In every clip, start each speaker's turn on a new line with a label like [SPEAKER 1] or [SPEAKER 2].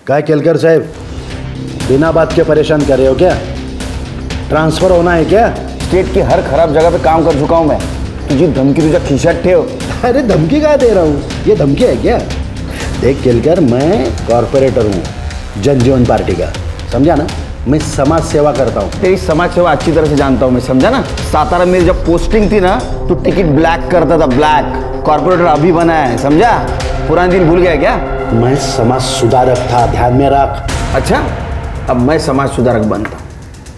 [SPEAKER 1] काय केलकर साहेब, बिना बात के परेशान कर रहे हो क्या? ट्रांसफर होना है क्या?
[SPEAKER 2] स्टेट की हर खराब जगह पे काम कर चुका हूँ मैं। तुझी धमकी तुझ्या खिशात ठेव।
[SPEAKER 1] अरे धमकी कहाँ दे रहा हूँ, ये धमकी है क्या? देख केलकर, मैं कॉर्पोरेटर हूँ जनजीवन पार्टी का, समझा ना? मैं समाज सेवा करता हूँ।
[SPEAKER 2] तेरी समाज सेवा अच्छी तरह से जानता हूँ मैं, समझा ना? सातारा में जब पोस्टिंग थी ना, तो टिकट ब्लैक करता था, ब्लैक। कॉर्पोरेटर अभी बना है, समझा? पुराने दिन भूल गया क्या?
[SPEAKER 1] मैं समाज सुधारक था, ध्यान में रख।
[SPEAKER 2] अच्छा, अब मैं समाज सुधारक बनता हूँ,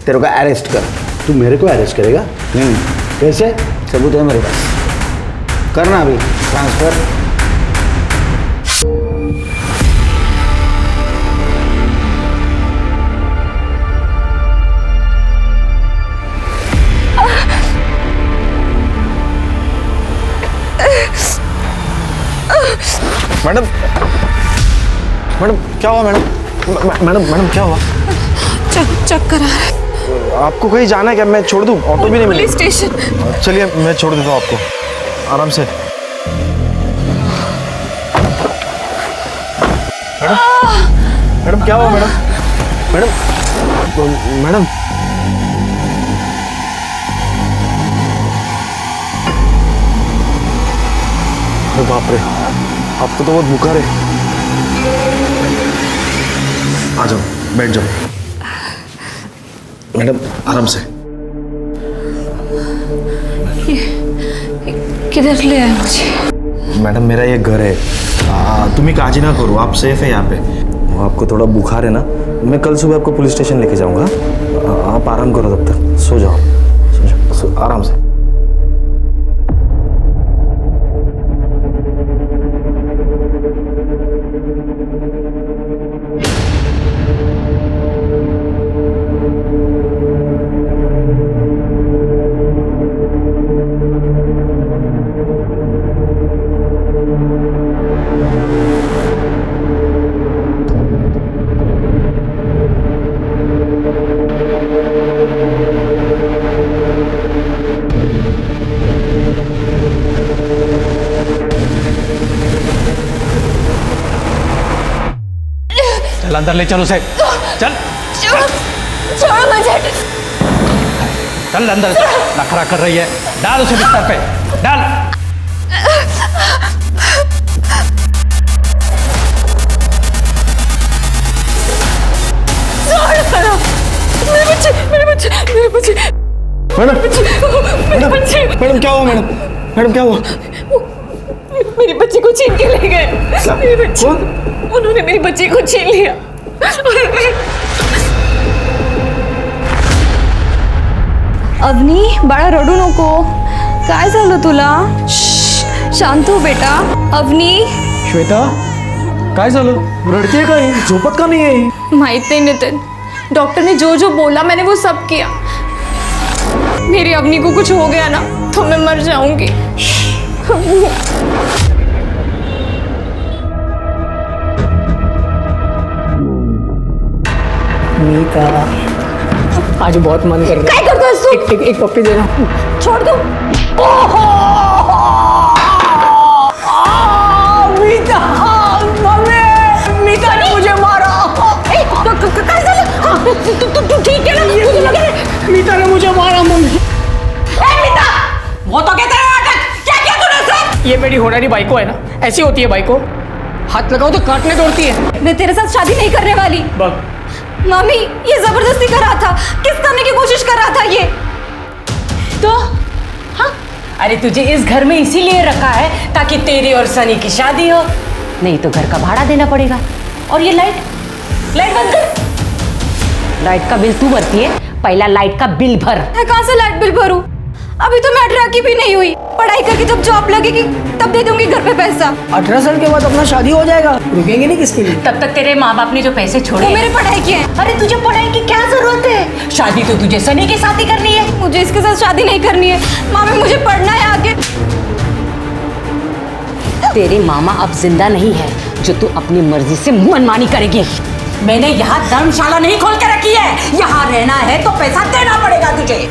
[SPEAKER 2] तेरे को अरेस्ट कर।
[SPEAKER 1] तू मेरे को अरेस्ट करेगा? कैसे?
[SPEAKER 2] सबूत है मेरे पास। करना अभी ट्रांसफर।
[SPEAKER 3] मैडम, मैडम क्या हुआ मैडम? मैडम मैडम क्या हुआ?
[SPEAKER 4] चक्कर आ रहा है।
[SPEAKER 3] आपको कहीं जाना है क्या? मैं छोड़ दूँ? ऑटो भी नहीं मिलेगा।
[SPEAKER 4] Police station.
[SPEAKER 3] चलिए मैं छोड़ देता हूँ आपको, आराम से। मैडम, मैडम क्या हुआ मैडम? मैडम, मैडम अरे बाप रे, आपको तो बहुत बुखार है। आ जाओ, बैठ जाओ मैडम, आराम से।
[SPEAKER 4] किधर ले आए मुझे?
[SPEAKER 3] मैडम मेरा ये घर है, तुम्हें काजी ना करो, आप सेफ है यहाँ पे। आपको थोड़ा बुखार है ना, मैं कल सुबह आपको पुलिस स्टेशन लेके जाऊँगा। आप आराम करो, तब तक सो जाओ, आराम से।
[SPEAKER 5] अंदर ले चलो उसे, चल
[SPEAKER 4] छोड़ो मुझे।
[SPEAKER 5] चल अंदर, नखरा कर रही है, डाल उसे बिस्तर पे, डाल।
[SPEAKER 4] मेरे बच्चे, मेरे बच्चे, मेरे बच्चे।
[SPEAKER 3] मैडम, मैडम, मैडम क्या हुआ मैडम? मैडम क्या हुआ?
[SPEAKER 4] मेरी बच्ची को छीन के ले गए। मेरी बच्ची, उन्होंने मेरी बच्ची को छीन लिया। अवनी, बाळा रडू नको। काय झालं तुला? शांत हो बेटा। अवनी,
[SPEAKER 3] श्वेता काय झालं? रडते काय? झोपत का नाही आहे?
[SPEAKER 4] माहित नहीं नितिन, डॉक्टर ने जो जो बोला मैंने वो सब किया। मेरी अवनी को कुछ हो गया ना तो मैं मर जाऊंगी।
[SPEAKER 6] मीता, आज बहुत मन कर रहा है।
[SPEAKER 4] क्या करता है तू?
[SPEAKER 6] एक पप्पी देना।
[SPEAKER 4] छोड़ दो।
[SPEAKER 6] मीता, मम्मी, मीता ने मुझे मारा।
[SPEAKER 4] काय झालं? तू ठीक है ना? मुझे लगा
[SPEAKER 6] मीता ने मुझे मारा मम्मी।
[SPEAKER 4] मीता, वो तो कहता है क्या किया तूने सब?
[SPEAKER 6] ये मेरी होनारी बाइको है ना, ऐसी होती है बाइको, हाथ लगाओ तो काटने दौड़ती है।
[SPEAKER 4] मैं तेरे साथ शादी नहीं करने वाली।
[SPEAKER 6] बग
[SPEAKER 4] मामी, ये जबरदस्ती कर रहा था, किस करने की कोशिश कर रहा था ये?
[SPEAKER 7] तो हाँ, अरे तुझे इस घर में इसीलिए रखा है ताकि तेरी और सनी की शादी हो, नहीं तो घर का भाड़ा देना पड़ेगा। और ये लाइट बंद कर। लाइट का बिल तू भरती है, पहला लाइट का बिल भर।
[SPEAKER 4] मैं कहाँ से लाइट बिल भरूं? अभी तो मैं 18 की भी नहीं हुई। पढ़ाई करके जब जॉब लगेगी तब दे दूंगी घर पे पैसा।
[SPEAKER 6] 18 साल के बाद अपना शादी हो जाएगा, रुकेंगे नहीं किसके लिए?
[SPEAKER 7] तब तक तेरे माँ बाप ने जो पैसे छोड़े,
[SPEAKER 4] वो मेरे पढ़ाई की है।
[SPEAKER 7] अरे तुझे पढ़ाई की क्या जरूरत है? शादी तो तुझे सनी के साथ ही करनी है।
[SPEAKER 4] मुझे इसके साथ शादी नहीं करनी है। मामी, मुझे पढ़ना है आगे।
[SPEAKER 7] तेरे मामा अब जिंदा नहीं है जो तू अपनी मर्जी से मनमानी करेगी। मैंने यहाँ धर्मशाला नहीं खोल के रखी है, यहाँ रहना है तो पैसा देना पड़ेगा तुझे।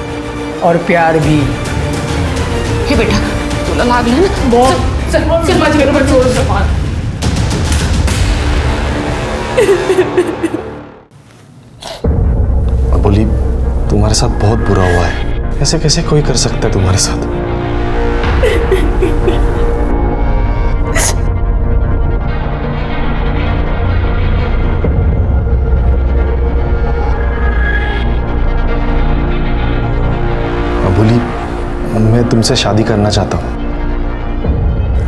[SPEAKER 6] और प्यार भी।
[SPEAKER 7] हे बेटा, तुला लागलं ना?
[SPEAKER 6] बहुत
[SPEAKER 7] चल, चल, चल,
[SPEAKER 6] छोड़
[SPEAKER 3] बोली तुम्हारे साथ बहुत बुरा हुआ है, ऐसे कैसे कोई कर सकता है तुम्हारे साथ? अबोली, मैं तुमसे शादी करना चाहता हूँ।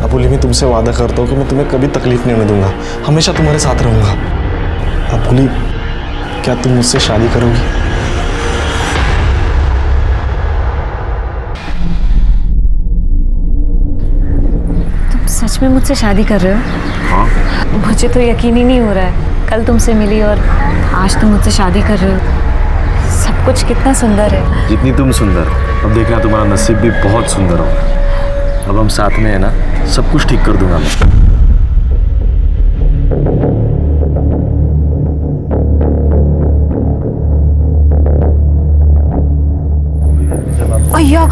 [SPEAKER 3] अबोली, मैं तुमसे वादा करता हूँ कि मैं तुम्हें कभी तकलीफ नहीं होने दूंगा, हमेशा तुम्हारे साथ रहूंगा। अबोली, क्या तुम मुझसे शादी करोगी?
[SPEAKER 8] तुम सच में मुझसे शादी कर रहे हो? हाँ। मुझे तो यकीन ही नहीं हो रहा है। कल तुमसे मिली और आज तुम मुझसे शादी कर रहे हो। सब कुछ कितना सुंदर है।
[SPEAKER 3] जितनी तुम सुंदर, अब देखना तुम्हारा नसीब भी बहुत सुंदर होगा। अब हम साथ में है ना, सब कुछ ठीक कर दूंगा मैं।
[SPEAKER 8] अय्या,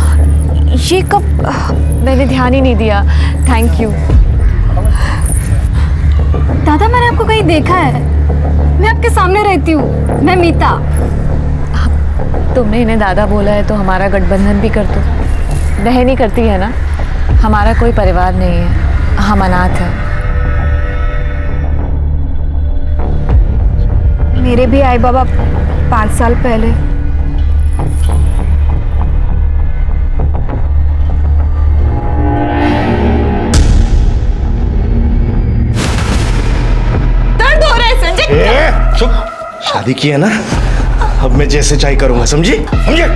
[SPEAKER 8] ये कब? मैंने ध्यान ही नहीं दिया। Thank you.
[SPEAKER 9] दादा, मैंने आपको कहीं देखा है। मैं आपके सामने रहती हूँ। मैं मीता।
[SPEAKER 8] तुमने इन्हें दादा बोला है तो हमारा गठबंधन भी कर दो। बहन ही करती है ना। हमारा कोई परिवार नहीं है, हम अनाथ हैं।
[SPEAKER 9] मेरे भी आई बाबा 5 साल पहले।
[SPEAKER 4] दर्द हो रहा है संजय।
[SPEAKER 3] चुप, शादी की है ना, अब मैं जैसे चाहे करूंगा, समझी? समझे?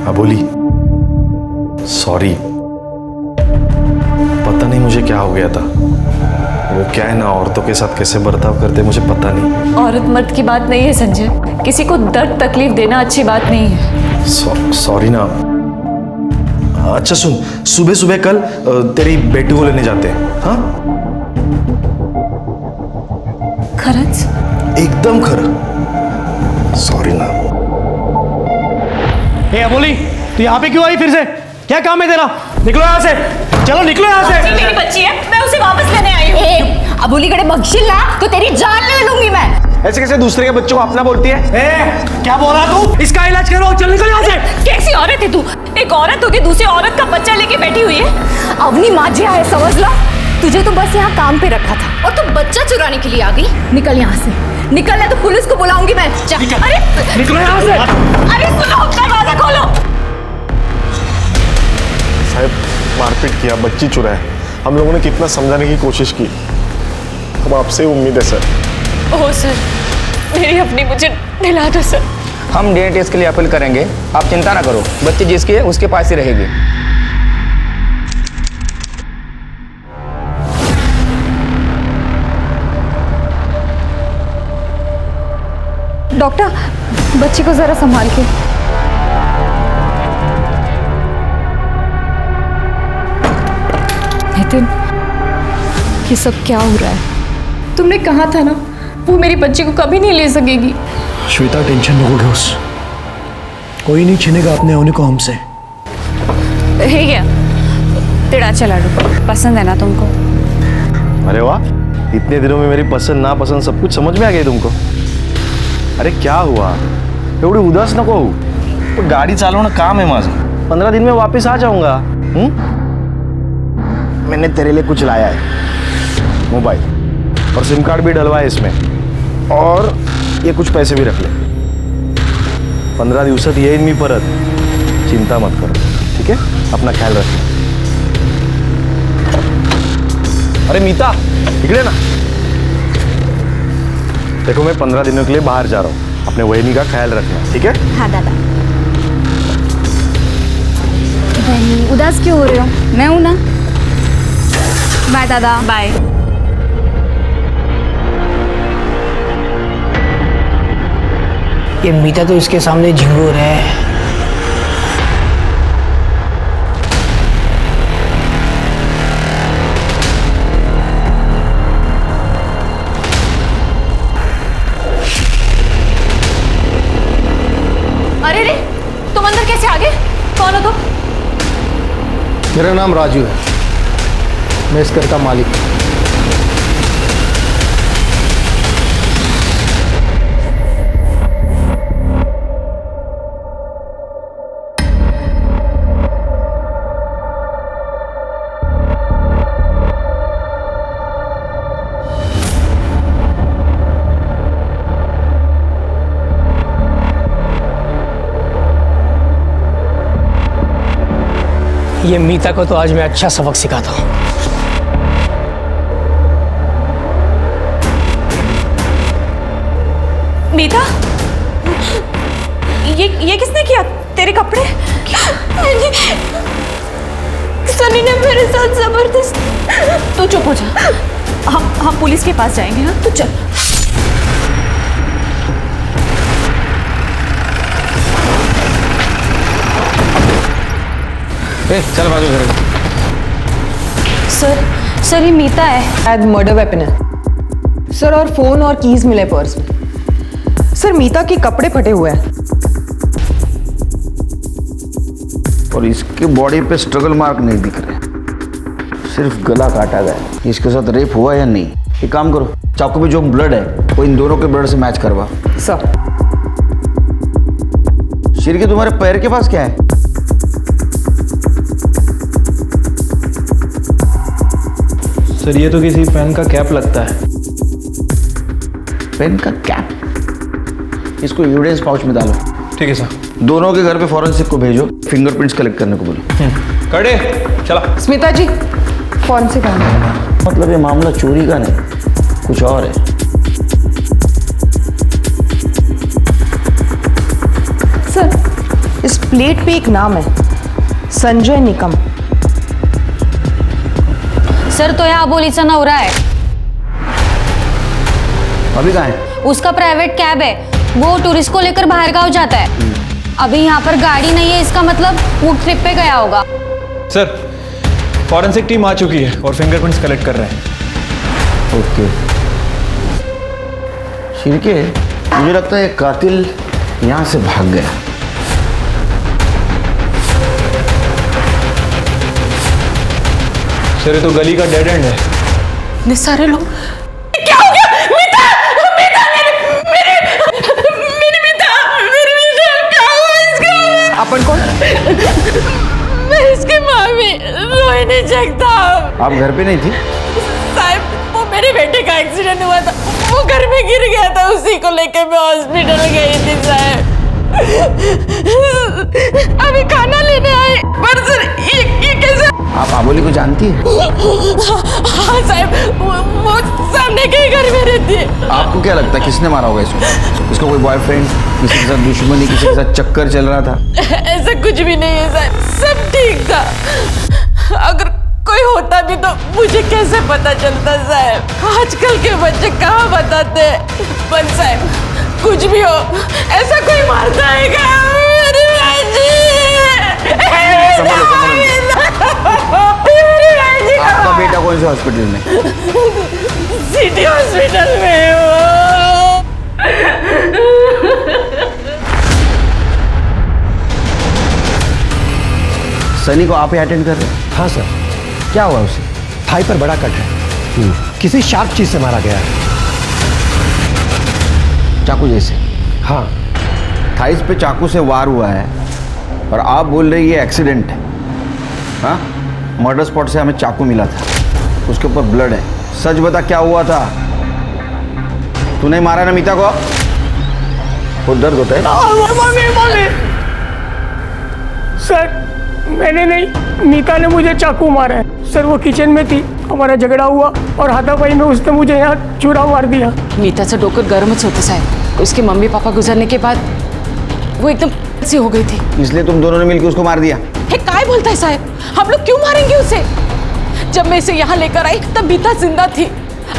[SPEAKER 3] अबोली, सॉरी, पता नहीं मुझे क्या हो गया था। वो क्या है ना, औरतों के साथ कैसे बर्ताव करते मुझे पता नहीं।
[SPEAKER 8] औरत मर्द की बात नहीं है संजय। किसी को दर्द तकलीफ देना अच्छी बात नहीं है।
[SPEAKER 3] सॉरी ना। अच्छा सुन, सुबह सुबह कल तेरी बेटी को लेने जाते हैं, हाँ?
[SPEAKER 8] खरंच?
[SPEAKER 3] एकदम खरा। सॉरी ना।
[SPEAKER 5] ए अबोली, तू यहाँ पे क्यों आई फिर से? क्या काम है तेरा? निकलो यहाँ से, चलो निकलो यहाँ से।
[SPEAKER 7] मेरी बच्ची है, मैं उसे वापस लेने आई हूँ। अबोली कड़े बख्शिल ना तो तेरी जान ले लूंगी मैं।
[SPEAKER 3] ऐसे कैसे दूसरे के बच्चों को अपना बोलती है?
[SPEAKER 5] ए, क्या बोल रहा तू? इसका इलाज करो, चल निकल यहाँ से।
[SPEAKER 7] कैसी औरत है तू? एक औरत होके दूसरी औरत का बच्चा लेके बैठी हुई है। अवनी माजिया है, समझ लो। तुझे तो बस यहाँ काम पे रखा था और तू बच्चा चुराने के लिए आ गई। निकल यहाँ से, निकल, है तो पुलिस को बुलाऊंगी मैं। अरे
[SPEAKER 5] निकलो यहाँ से।
[SPEAKER 7] अरे सुनो, दरवाजा खोलो।
[SPEAKER 3] साहब, मारपीट किया, बच्ची चुराए। हम लोगों ने कितना समझाने की कोशिश की। अब आपसे उम्मीद है सर।
[SPEAKER 8] ओह सर, मेरी अपनी मुझे दिला दो सर।
[SPEAKER 6] हम डीएनए टेस्ट के लिए अपील करेंगे, आप चिंता ना करो। बच्ची जिसकी है उसके पास ही रहेगी।
[SPEAKER 9] डॉक्टर, बच्ची को जरा संभाल के।
[SPEAKER 4] नितिन, ये सब क्या हो रहा है? तुमने कहा था ना वो मेरी बच्ची को कभी नहीं ले सकेगी।
[SPEAKER 10] श्वेता, टेंशन नको घेऊस। कोई नहीं छीनेगा अपने होने को हमसे।
[SPEAKER 8] हे क्या तिड़ाचा लाडू पसंद है ना तुमको?
[SPEAKER 3] अरे वाह, इतने दिनों में मेरी पसंद नापसंद सब कुछ समझ में आ गई तुमको। अरे क्या हुआ, एवढी उदास नको होऊ। तो गाडी चालवणं काम है माझं। 15 दिन में वापस आ जाऊंगा। मैंने तेरे लिए कुछ लाया है, मोबाइल और सिम कार्ड भी डलवा है इसमें, और ये कुछ पैसे भी रख ले। 15 दिवसात येईन मी परत, चिंता मत करो, ठीक है? अपना ख्याल रखना। अरे मीता, इकडे ना। देखो, मैं 15 दिनों के लिए बाहर जा रहा हूँ, अपने वहिनी का ख्याल रखना, ठीक है?
[SPEAKER 9] हाँ दादा। बहनी, उदास क्यों हो रहे हो? मैं हूं ना। बाय दादा।
[SPEAKER 8] बाय।
[SPEAKER 6] ये मीता तो इसके सामने झिंगूर है।
[SPEAKER 8] घर कैसे आ गए? कौन हो तुम?
[SPEAKER 10] मेरा नाम राजू है, मैं इस घर का मालिक हूँ।
[SPEAKER 6] ये मीता को तो आज मैं अच्छा सबक सिखाता हूँ।
[SPEAKER 4] मीता, ये किसने किया? तेरे कपड़े? सनी ने मेरे साथ जबरदस्त।
[SPEAKER 8] तू चुप हो जा, हम पुलिस के पास जाएंगे। हाँ तू चल।
[SPEAKER 3] चल बाजू घर।
[SPEAKER 8] सर ये मीता है।
[SPEAKER 11] शायद मर्डर वेपन है सर, और फोन और कीज मिले पर्स में। सर मीता के कपड़े फटे हुए हैं
[SPEAKER 2] और इसके बॉडी पे स्ट्रगल मार्क नहीं दिख रहे, सिर्फ गला काटा गया है। इसके साथ रेप हुआ या नहीं? एक काम करो, चाकू में जो ब्लड है वो इन दोनों के ब्लड से मैच करवा।
[SPEAKER 11] सर
[SPEAKER 2] सिर के तुम्हारे पैर के पास क्या है?
[SPEAKER 3] सर ये तो किसी पेन का कैप लगता है।
[SPEAKER 2] पेन का कैप? इसको एविडेंस पाउच में डालो।
[SPEAKER 3] ठीक है सर।
[SPEAKER 2] दोनों के घर पे फॉरेंसिक को भेजो, फिंगरप्रिंट्स कलेक्ट करने को बोलो।
[SPEAKER 3] कड़े चला।
[SPEAKER 11] स्मिता जी कौन से काम है?
[SPEAKER 2] मतलब ये मामला चोरी का नहीं, कुछ और है।
[SPEAKER 11] सर इस प्लेट पे एक नाम है, संजय निकम।
[SPEAKER 8] सर तो यहाँ अबोलीचा नवरा है।
[SPEAKER 2] अभी कहाँ है?
[SPEAKER 8] उसका प्राइवेट कैब है, वो टूरिस्ट को लेकर बाहर गांव जाता है। अभी यहाँ पर गाड़ी नहीं है, इसका मतलब वो ट्रिप पे गया होगा।
[SPEAKER 3] सर फॉरेंसिक टीम आ चुकी है और फिंगरप्रिंट्स कलेक्ट कर रहे हैं।
[SPEAKER 2] ओके शिरके, मुझे लगता है कातिल यहाँ से भाग गया।
[SPEAKER 3] सर ये तो गली का डेड एंड है।
[SPEAKER 4] इतने सारे लोग। क्या हो गया? मीता, मीता, मेरी मीता, क्या हुआ इसका?
[SPEAKER 11] अपन कौन?
[SPEAKER 4] मैं इसकी मामी, रोई नहीं सकता।
[SPEAKER 2] आप घर पे नहीं थी?
[SPEAKER 4] साहब वो मेरे बेटे का एक्सीडेंट हुआ था, वो घर में गिर गया था, उसी को लेके मैं हॉस्पिटल गई थी साहब। अभी खाना लेने आए, पर सर ये कैसे?
[SPEAKER 2] आप आबोली को जानती है?
[SPEAKER 4] हाँ साहब, वो सामने के घर में रहती है।
[SPEAKER 2] आपको क्या लगता है किसने मारा होगा इसको? इसका कोई बॉयफ्रेंड, किसी के साथ दुश्मनी, किसी के साथ चक्कर चल रहा था?
[SPEAKER 4] ऐसा कुछ भी नहीं है साहब, सब ठीक था। अगर कोई होता भी तो मुझे कैसे पता चलता साहब? आजकल के बच्चे कहाँ बताते हैं? पर साहब कुछ भी हो, ऐसा कोई मारता है क्या? मेरी
[SPEAKER 2] आपका बेटा कौन से हॉस्पिटल में?
[SPEAKER 4] सिटी हॉस्पिटल में है वो।
[SPEAKER 2] सनी को आप ही अटेंड कर रहे हैं?
[SPEAKER 10] हाँ सर।
[SPEAKER 2] क्या हुआ उसे?
[SPEAKER 10] थाई पर बड़ा कट है, किसी शार्प चीज से मारा गया है।
[SPEAKER 2] चाकू जैसे?
[SPEAKER 10] हाँ।
[SPEAKER 2] थाइस पे चाकू से वार हुआ है और आप बोल रहे ये एक्सीडेंट है? हाँ, मर्डर स्पॉट से हमें चाकू मिला था, उसके ऊपर ब्लड है। सच बता क्या हुआ था? तूने मारा ना मीता को? बहुत दर्द होता है?
[SPEAKER 6] मम्मी सर मैंने नहीं, मीता ने मुझे चाकू मारा है सर। वो किचन में थी, हमारा झगड़ा हुआ और हाथापाई में उसने मुझे यहाँ चूरा मार दिया।
[SPEAKER 7] मीता से डोकर गर्म मत होते साहब, उसके मम्मी पापा गुजरने के बाद वो एकदम सी हो गई थी,
[SPEAKER 2] इसलिए तुम दोनों ने मिलकर उसको मार दिया?
[SPEAKER 4] है काय बोलता है साहब, हम लोग क्यों मारेंगे उसे? जब मैं इसे यहाँ लेकर आई तब मीता जिंदा थी।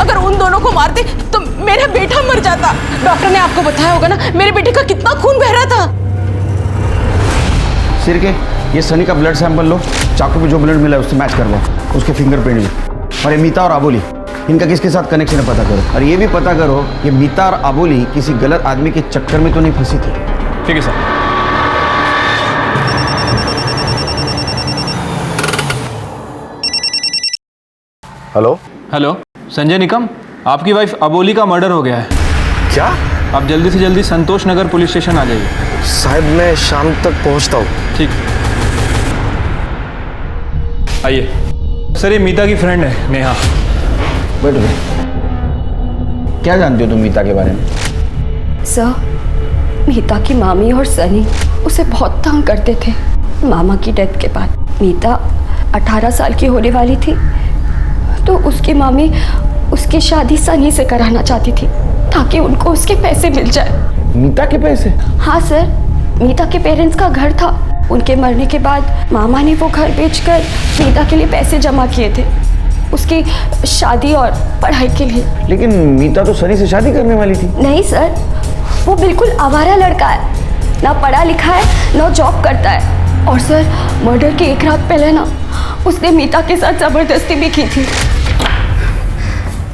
[SPEAKER 4] अगर उन दोनों को मारते तो मेरा बेटा मर जाता। डॉक्टर ने आपको बताया होगा ना मेरे बेटे का कितना खून बह रहा था।
[SPEAKER 2] सिर के, ये सनी का ब्लड सैंपल लो, चाकू पे जो ब्लड मिला है उससे मैच करवाओ, उसके फिंगरप्रिंट भी। और ये मीता और आबोली, इनका किसके साथ कनेक्शन है पता करो। और ये भी पता करो कि मीता और आबोली किसी गलत आदमी के चक्कर में तो नहीं फंसी थी।
[SPEAKER 3] ठीक है sir. Hello
[SPEAKER 12] hello, Sanjay Nikam, आपकी वाइफ अबोली का मर्डर हो गया है।
[SPEAKER 3] क्या?
[SPEAKER 12] आप जल्दी से जल्दी संतोष नगर पुलिस स्टेशन आ जाइए।
[SPEAKER 3] साहब मैं शाम तक पहुंचता हूँ।
[SPEAKER 12] ठीक, आइए। सर ये मीता की फ्रेंड है, नेहा।
[SPEAKER 2] बैठो। क्या जानते हो तुम मीता के बारे में?
[SPEAKER 13] सर, मीता की मामी और सनी उसे बहुत तंग करते थे। मामा की डेथ के बाद मीता 18 साल की होने वाली थी, तो उसकी मामी उसकी शादी सनी से कराना चाहती थी ताकि उनको उसके पैसे मिल जाए।
[SPEAKER 2] मीता के पैसे?
[SPEAKER 13] हाँ सर, मीता के पेरेंट्स का घर था। उनके मरने के बाद मामा ने वो घर बेचकर मीता के लिए पैसे जमा किए थे, उसकी शादी और पढ़ाई के लिए।
[SPEAKER 2] लेकिन मीता तो सनी से शादी करने वाली थी।
[SPEAKER 13] नहीं सर, वो बिल्कुल आवारा लड़का है, ना पढ़ा लिखा है ना जॉब करता है। और सर, मर्डर की एक रात पहले ना उसने मीता के साथ जबरदस्ती भी की थी।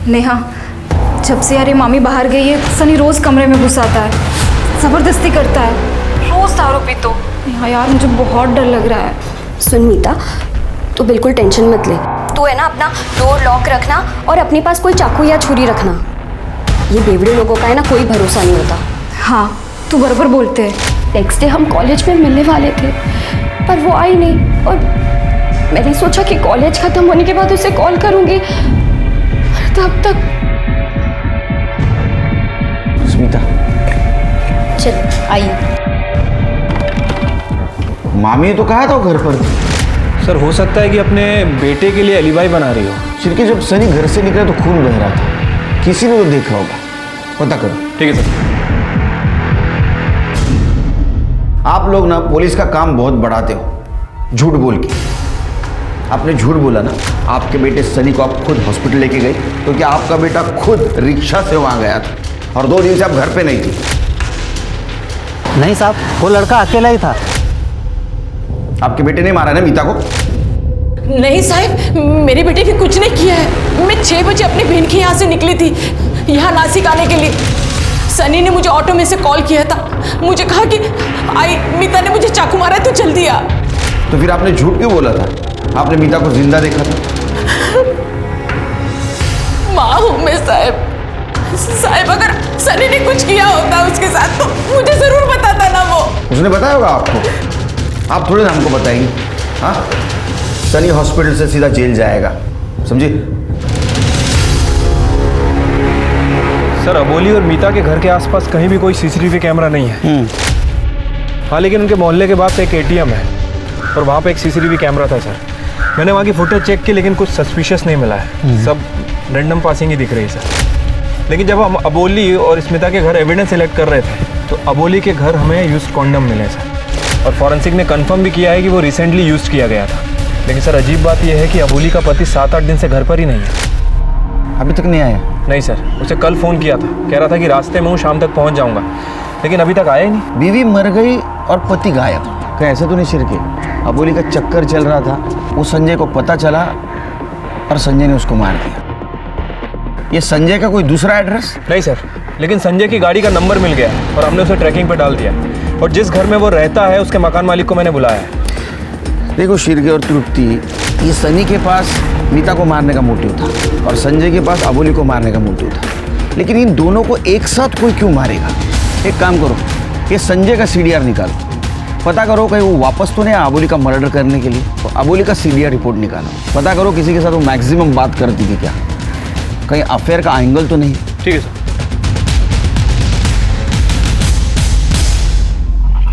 [SPEAKER 9] नेहा, जब से यार ये मामी बाहर गई है, सनी रोज कमरे में घुस आता है, जबरदस्ती करता है, रोज दारू पी। तो नेहा यार मुझे बहुत डर लग रहा है।
[SPEAKER 13] सुन मीता, तू बिल्कुल टेंशन मत ले। तू है ना अपना डोर लॉक रखना और अपने पास कोई चाकू या छुरी रखना। ये बेवड़े लोगों का है ना कोई भरोसा नहीं होता।
[SPEAKER 9] हाँ, तू बराबर बोलते है।
[SPEAKER 13] नेक्स्ट डे हम कॉलेज में मिलने वाले थे, पर वो आई नहीं। और मैंने सोचा कि कॉलेज खत्म होने के बाद उसे कॉल करूंगी, तब तक।
[SPEAKER 2] स्मिता,
[SPEAKER 13] चल आइए।
[SPEAKER 2] मामी ने तो कहा था वो घर पर।
[SPEAKER 12] सर हो सकता है कि अपने बेटे के लिए एलिबाई बना रही हो।
[SPEAKER 2] सिर्के जब सनी घर से निकला तो खून बह रहा था, किसी ने तो देखा होगा, पता करो।
[SPEAKER 12] ठीक है सर।
[SPEAKER 2] आप लोग ना पुलिस का काम बहुत बढ़ाते हो, झूठ बोल के। आपने झूठ बोला ना, आपके बेटे सनी को आप खुद हॉस्पिटल लेके गए, क्योंकि आपका बेटा खुद रिक्शा से वहां गया था और 2 दिन से आप घर पे नहीं थी।
[SPEAKER 5] नहीं साहब, वो लड़का अकेला ही था।
[SPEAKER 2] आपके बेटे ने मारा ना मीता को?
[SPEAKER 4] नहीं साहब, मेरे बेटे ने कुछ नहीं किया है। मैं 6 बजे अपनी बहन के यहाँ से निकली थी, यहाँ नासिक आने के लिए। सनी ने मुझे ऑटो में से कॉल किया था, मुझे कहा कि आई मीता ने मुझे चाकू मारा है, तो जल्दी आ।
[SPEAKER 2] तो फिर आपने झूठ क्यों बोला था? आपने मीता को जिंदा देखा था।
[SPEAKER 4] माँ हूँ मैं साहब। साहब अगर सनी ने कुछ किया होता उसके साथ तो मुझे जरूर बताता ना वो।
[SPEAKER 2] उसने बताया होगा आपको, आप थोड़े ना हमको बताएंगे। हाँ, सनी हॉस्पिटल से सीधा जेल जाएगा, समझे?
[SPEAKER 12] सर अबोली और मीता के घर के आसपास कहीं भी कोई सीसीटीवी कैमरा नहीं है। हाँ, लेकिन उनके मोहल्ले के बाद एक एटीएम है और वहाँ पे एक सीसीटीवी कैमरा था सर। मैंने वहाँ की फुटेज चेक की, लेकिन कुछ सस्पिशियस नहीं मिला है, सब रैंडम पासिंग ही दिख रही है सर। लेकिन जब हम अबोली और स्मिता के घर एविडेंस सिलेक्ट कर रहे थे, तो अबोली के घर हमें यूज्ड कॉन्डम मिले सर, और फॉरेंसिक ने कंफर्म भी किया है कि वो रिसेंटली यूज़ किया गया था। लेकिन सर अजीब बात यह है कि अबोली का पति 7-8 दिन से घर पर ही नहीं है।
[SPEAKER 2] अभी तक नहीं आया?
[SPEAKER 12] नहीं सर, उसे कल फ़ोन किया था, कह रहा था कि रास्ते में हूँ, शाम तक पहुँच जाऊँगा, लेकिन अभी तक आया ही नहीं।
[SPEAKER 2] बीवी मर गई और पति गायब, कहीं ऐसा तो नहीं शिरके? अबोली का चक्कर चल रहा था, वो संजय को पता चला और संजय ने उसको मार दिया। ये संजय का कोई दूसरा एड्रेस?
[SPEAKER 12] नहीं सर, लेकिन संजय की गाड़ी का नंबर मिल गया और हमने उसे ट्रैकिंग पे डाल दिया, और जिस घर में वो रहता है उसके मकान मालिक को मैंने बुलाया है।
[SPEAKER 2] देखो शिरके और तृप्ति, ये सनी के पास मीता को मारने का मोटिव था और संजय के पास अबोली को मारने का मोटिव था, लेकिन इन दोनों को एक साथ कोई क्यों मारेगा? एक काम करो, ये संजय का CDR निकालो, पता करो कहीं वो वापस तो नहीं आया अबोली का मर्डर करने के लिए। तो अबोली का CDR रिपोर्ट निकालो, पता करो किसी के साथ वो मैक्सिमम बात करती थी क्या, कहीं अफेयर का एंगल तो नहीं।
[SPEAKER 12] ठीक है सर।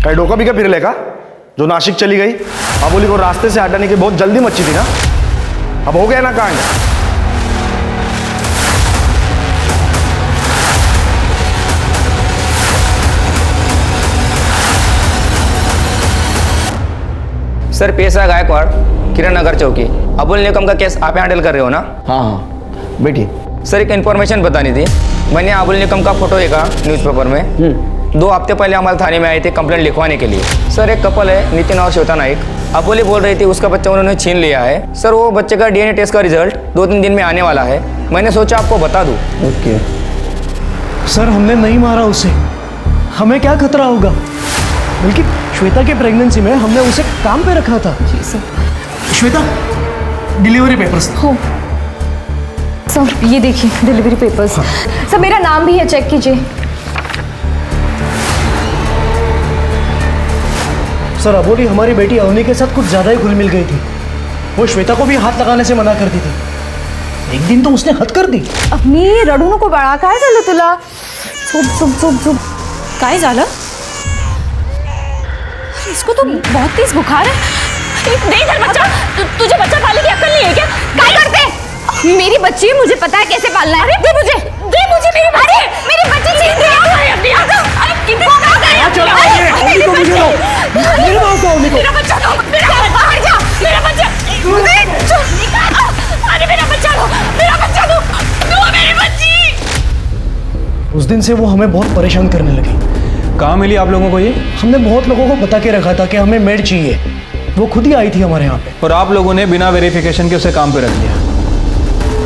[SPEAKER 3] कहीं डोका भी क्या फिर लेगा जो नासिक चली गई? अबोली को रास्ते से हटाने की बहुत जल्दी मची थी ना, अब हो गया ना कांड।
[SPEAKER 14] सर पेशा गायकवाड़, किरण नगर चौकी। अबुल निकम का केस आप हैंडल कर रहे हो ना?
[SPEAKER 2] हाँ हाँ बैठिए।
[SPEAKER 14] सर एक इन्फॉर्मेशन बतानी थी। मैंने अबुल निकम का फोटो देखा न्यूज़पेपर में। 2 हफ्ते पहले हमारे थाने में आए थे कंप्लेंट लिखवाने के लिए। सर एक कपल है, नितिन और श्वेता नाइक। अबोली बोल रही थी उसका बच्चा उन्होंने छीन लिया है। सर वो बच्चे का DNA टेस्ट का रिजल्ट 2-3 दिन में आने वाला है, मैंने सोचा आपको बता दूँ।
[SPEAKER 2] ओके
[SPEAKER 10] सर, हमने नहीं मारा उसे, हमें क्या खतरा होगा? बल्कि श्वेता की प्रेगनेंसी में हमने उसे काम पे रखा था।
[SPEAKER 9] जी सर।
[SPEAKER 10] Shweta, delivery papers.
[SPEAKER 9] हो सर ये देखिए डिलीवरी पेपर्स। सर मेरा नाम भी है, चेक कीजिए।
[SPEAKER 10] सर अबोली हमारी बेटी अवनी के साथ कुछ ज़्यादा ही घुल मिल गई थी। वो श्वेता को भी हाथ लगाने से मना करती थी। एक दिन तो उसने हद कर दी।
[SPEAKER 9] अपनी रडू नको बाळा, काय झालं तुला? चुप चुप चुप चुप।
[SPEAKER 7] काय झालं? इसको तो बहुत तेज बुखार है। दे इधर बच्चा। तुझे बच्चा पालने की अक्ल नहीं है क्या?
[SPEAKER 9] काय करते? मेरी बच्ची है, मुझे पता है कैसे पालना है। दे मुझे मेरी बच्ची। मेरी बच्ची छीन दे। अरे कितने
[SPEAKER 10] चलो अवनी को मुझे दो। मेरे पास दो अवनी को।
[SPEAKER 7] मेरा बच्चा दो। बाहर जा। मेरा बच्चा। अरे मेरा बच्चा दो। मेरा बच्चा दो। दो मेरी बच्ची।
[SPEAKER 10] उस दिन से वो हमें बहुत परेशान करने लगी।
[SPEAKER 12] कहाँ मिली आप लोगों को ये?
[SPEAKER 10] हमने बहुत लोगों को बता के रखा था कि हमें मेड चाहिए। वो खुद ही आई थी हमारे यहाँ पे।
[SPEAKER 12] और आप लोगों ने बिना वेरिफिकेशन के उसे काम पे रख दिया।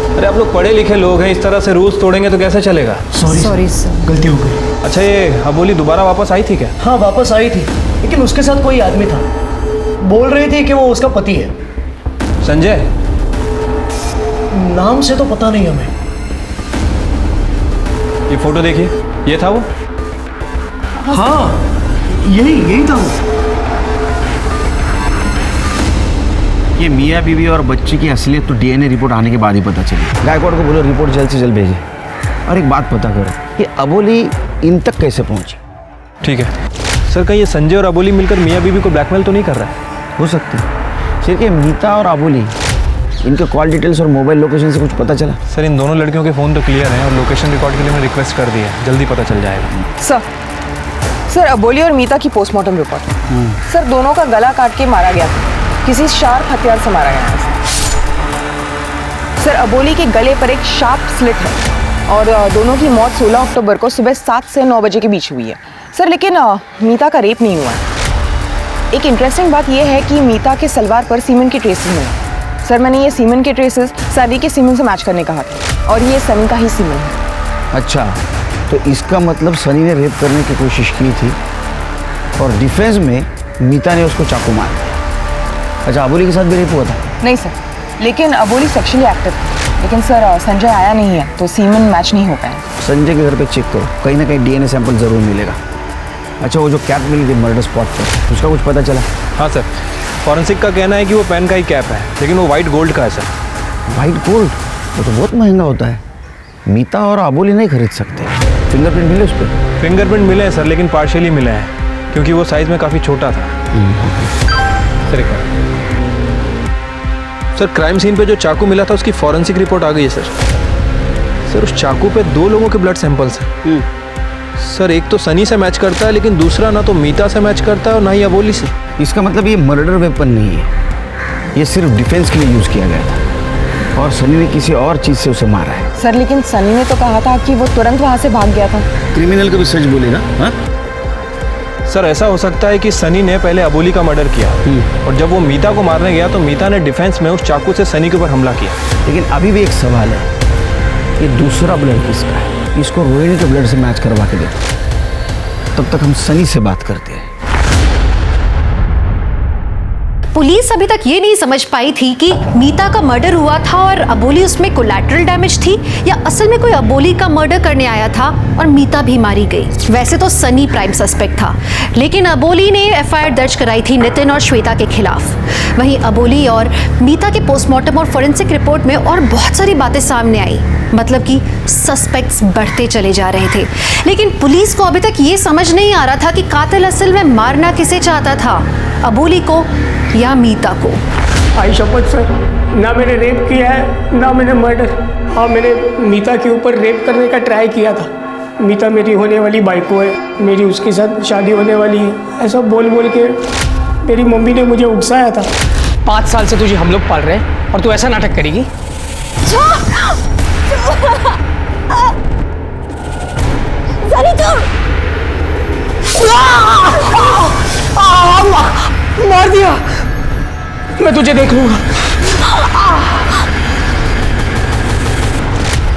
[SPEAKER 12] अरे आप लोग पढ़े लिखे लोग हैं, इस तरह से रूल्स तोड़ेंगे तो कैसे चलेगा?
[SPEAKER 10] सॉरी सर, गलती हो गई।
[SPEAKER 12] अच्छा ये अबोली दोबारा वापस आई थी क्या?
[SPEAKER 10] हाँ वापस आई थी, लेकिन उसके साथ कोई आदमी था। बोल रही थी कि वो उसका पति है।
[SPEAKER 12] संजय?
[SPEAKER 10] नाम से तो पता नहीं हमें।
[SPEAKER 12] ये फोटो देखिए, ये था वो?
[SPEAKER 10] हाँ यही था वो।
[SPEAKER 2] ये मियाँ बीवी और बच्ची की असलियत तो डीएनए रिपोर्ट आने के बाद ही पता चली। गायकवाड़ को बोलो रिपोर्ट जल्द से जल्द भेजे। और एक बात पता करो कि अबोली इन तक कैसे पहुंची।
[SPEAKER 12] ठीक है सर, कहीं ये संजय और अबोली मिलकर मियाँ बीवी को ब्लैकमेल तो नहीं कर रहा है?
[SPEAKER 2] हो सकती है। सिर्फ ये मीता और अबोली, इनके कॉल डिटेल्स और मोबाइल लोकेशन से कुछ पता चला?
[SPEAKER 12] सर इन दोनों लड़कियों के फ़ोन तो क्लियर हैं और लोकेशन रिकॉर्ड के लिए मैं रिक्वेस्ट कर दी है, जल्दी पता चल जाएगा।
[SPEAKER 11] सर अबोली और मीता की पोस्टमार्टम रिपोर्ट। सर दोनों का गला काट के मारा गया था, किसी शार्प हथियार से मारा गया है। सर अबोली के गले पर एक शार्प स्लिट है और दोनों की मौत 16 अक्टूबर को सुबह 7 से 9 बजे के बीच हुई है। सर लेकिन मीता का रेप नहीं हुआ है। एक इंटरेस्टिंग बात यह है कि मीता के सलवार पर सीमेंट के ट्रेसेस मिले। सर मैंने ये सीमेंट के ट्रेसेस सनी के सीमेंट से मैच करने कहा था और ये सनी का ही सीमेंट है।
[SPEAKER 2] अच्छा, तो इसका मतलब सनी ने रेप करने की कोशिश की थी और डिफेंस में मीता ने उसको चाकू मारा। अच्छा, अबोली के साथ भी रेप हुआ था?
[SPEAKER 11] नहीं सर, लेकिन अबोली सेक्सुअली एक्टिव थी। लेकिन सर संजय आया नहीं है तो सीमेन मैच नहीं हो पाया।
[SPEAKER 2] संजय के घर पे चेक करो, कहीं ना कहीं डीएनए सैंपल जरूर मिलेगा। अच्छा, वो जो कैप मिली थी मर्डर स्पॉट पर, उसका कुछ पता चला?
[SPEAKER 12] हाँ सर, फॉरेंसिक का कहना है कि वो पेन का ही कैप है, लेकिन वो वाइट गोल्ड का है सर।
[SPEAKER 2] White gold? वो तो बहुत महंगा होता है। मीता और अबोली नहीं खरीद सकते। फिंगरप्रिंट मिले उस पर?
[SPEAKER 12] फिंगरप्रिंट मिले हैं सर, लेकिन पार्शियली मिले हैं क्योंकि वो साइज में काफ़ी छोटा था। सर एक बार सर, क्राइम सीन पे जो चाकू मिला था उसकी फॉरेंसिक रिपोर्ट आ गई है सर। सर उस चाकू पे 2 लोगों के ब्लड सैंपल्स हैं। सर एक तो सनी से मैच करता है, लेकिन दूसरा ना तो मीता से मैच करता है और ना ही अबोली से।
[SPEAKER 2] इसका मतलब ये मर्डर वेपन नहीं है, ये सिर्फ डिफेंस के लिए यूज़ किया गया था और सनी ने किसी और चीज़ से उसे मारा है।
[SPEAKER 11] सर लेकिन सनी ने तो कहा था कि वो तुरंत वहाँ से भाग गया था।
[SPEAKER 2] क्रिमिनल कभी सच बोलेगा? हाँ
[SPEAKER 12] सर ऐसा हो सकता है कि सनी ने पहले अबोली का मर्डर किया और जब वो मीता को मारने गया तो मीता ने डिफेंस में उस चाकू से सनी के ऊपर हमला किया।
[SPEAKER 2] लेकिन अभी भी एक सवाल है, ये दूसरा ब्लड किसका है? इसको रोहिणी के ब्लड से मैच करवा के देखो, तब तक हम सनी से बात करते हैं।
[SPEAKER 8] पुलिस अभी तक ये नहीं समझ पाई थी कि मीता का मर्डर हुआ था और अबोली उसमें कोलैटरल डैमेज थी या असल में कोई अबोली का मर्डर करने आया था और मीता भी मारी गई। वैसे तो सनी प्राइम सस्पेक्ट था, लेकिन अबोली ने एफआईआर दर्ज कराई थी नितिन और श्वेता के खिलाफ। वहीं अबोली और मीता के पोस्टमार्टम और फोरेंसिक रिपोर्ट में और बहुत सारी बातें सामने आई, मतलब कि सस्पेक्ट्स बढ़ते चले जा रहे थे। लेकिन पुलिस को अभी तक ये समझ नहीं आ रहा था कि कातिल असल में मारना किसे चाहता था, अबोली को या मीता को।
[SPEAKER 6] आई शपथ सर, ना मैंने रेप किया है ना मैंने मर्डर। हाँ मैंने मीता के ऊपर रेप करने का ट्राई किया था। मीता मेरी होने वाली बाइको है, मेरी उसके साथ शादी होने वाली है, ऐसा बोल बोल के मेरी मम्मी ने मुझे उकसाया था।
[SPEAKER 5] 5 साल से तुझे हम लोग पाल रहे हैं और तू ऐसा नाटक करेगी?
[SPEAKER 6] मार दिया, मैं तुझे देख लूंगा।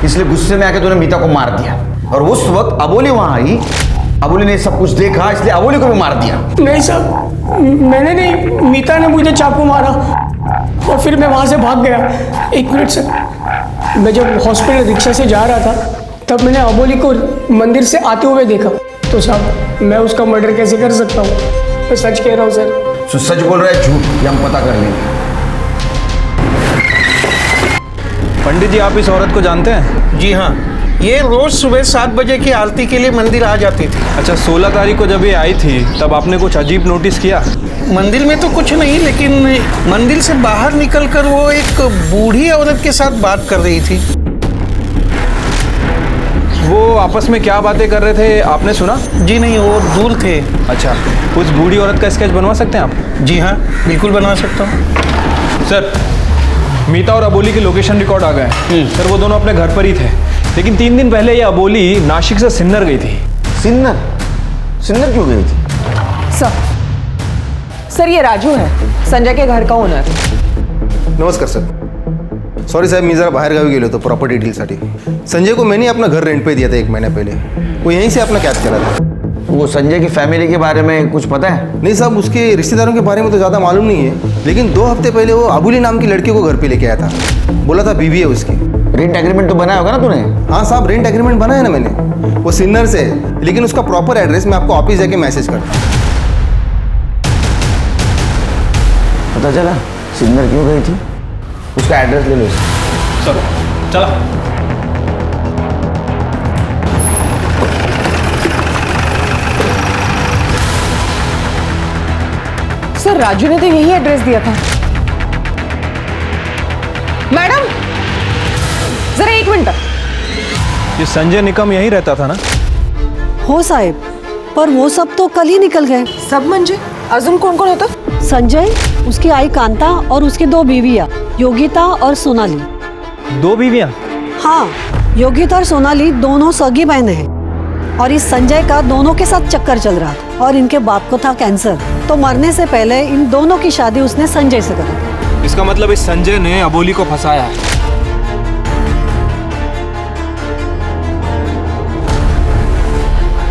[SPEAKER 2] इसलिए गुस्से में आके तूने मीता को मार दिया और उस वक्त अबोली वहां आई, अबोली ने सब कुछ देखा इसलिए अबोली को भी मार दिया।
[SPEAKER 6] नहीं साहब, मैंने नहीं, मीता ने मुझे चाकू मारा। और फिर मैं वहाँ से भाग गया। 1 मिनट सर, मैं जब हॉस्पिटल रिक्शा से जा रहा था तब मैंने अबोली को मंदिर से आते हुए देखा। तो साहब मैं उसका मर्डर कैसे कर सकता हूँ? मैं सच कह रहा हूँ सर।
[SPEAKER 2] तो सच बोल रहा है झूठ, ये हम पता कर लेंगे।
[SPEAKER 12] पंडित जी, आप इस औरत को जानते हैं?
[SPEAKER 15] जी हाँ, ये रोज सुबह 7 बजे की आरती के लिए मंदिर आ जाती थी।
[SPEAKER 12] अच्छा, 16 तारीख को जब ये आई थी तब आपने कुछ अजीब नोटिस किया?
[SPEAKER 15] मंदिर में तो कुछ नहीं, लेकिन मंदिर से बाहर निकलकर वो एक बूढ़ी औरत के साथ बात कर रही थी।
[SPEAKER 12] वो आपस में क्या बातें कर रहे थे, आपने सुना?
[SPEAKER 15] जी नहीं, वो दूर थे।
[SPEAKER 12] अच्छा, उस बूढ़ी औरत का स्केच बनवा सकते हैं आप?
[SPEAKER 15] जी हाँ, बिल्कुल बनवा सकता हूँ।
[SPEAKER 12] सर, मीता और अबोली के लोकेशन रिकॉर्ड आ गए। सर, वो दोनों अपने घर पर ही थे, लेकिन 3 दिन पहले ये अबोली नासिक से सिन्नर गई थी।
[SPEAKER 2] सिन्नर? सिन्नर क्यों गई थी?
[SPEAKER 11] सर ये राजू है, संजय के घर का ओनर।
[SPEAKER 3] नमस्कार सर। सॉरी साहेब, मी जरा बाहेर गावी गेलो होतो प्रॉपर्टी डीलसाठी। संजय को मैंने अपना घर रेंट पे दिया था 1 महीने पहले। वो यहीं से अपना कैद करा था।
[SPEAKER 2] वो संजय की फैमिली के बारे में कुछ पता है?
[SPEAKER 3] नहीं साहब, उसके रिश्तेदारों के बारे में तो ज़्यादा मालूम नहीं है, लेकिन 2 हफ्ते पहले वो अबोली नाम की लड़की को घर पे लेके आया था। बोला था बीवी है उसकी।
[SPEAKER 2] रेंट एग्रीमेंट तो बनाया होगा ना तूने?
[SPEAKER 3] हाँ साहब, रेंट एग्रीमेंट बनाया ना मैंने। वो सिन्नर से है, लेकिन उसका प्रॉपर एड्रेस मैं आपको ऑफिस जाके मैसेज करता हूँ।
[SPEAKER 2] पता चला सिन्नर क्यों गई थी? उसका एड्रेस ले लो।
[SPEAKER 12] चलो चला।
[SPEAKER 11] सर राजू ने तो यही एड्रेस दिया था। मैडम जरा 1 मिनट।
[SPEAKER 12] ये संजय निकम यहीं रहता था ना?
[SPEAKER 16] हो साहेब, पर वो सब तो कल ही निकल गए।
[SPEAKER 11] सब म्हणजे अजून कौन कौन होता?
[SPEAKER 16] संजय, उसकी आई कांता और उसकी 2 बीवियां, योगिता और सोनाली।
[SPEAKER 12] 2 बीवियां?
[SPEAKER 16] हाँ, योगिता और सोनाली दोनों सगी बहनें हैं और इस संजय का दोनों के साथ चक्कर चल रहा था और इनके बाप को था कैंसर, तो मरने से पहले इन दोनों की शादी उसने संजय से करी।
[SPEAKER 12] इसका मतलब इस संजय ने अबोली को फंसाया है।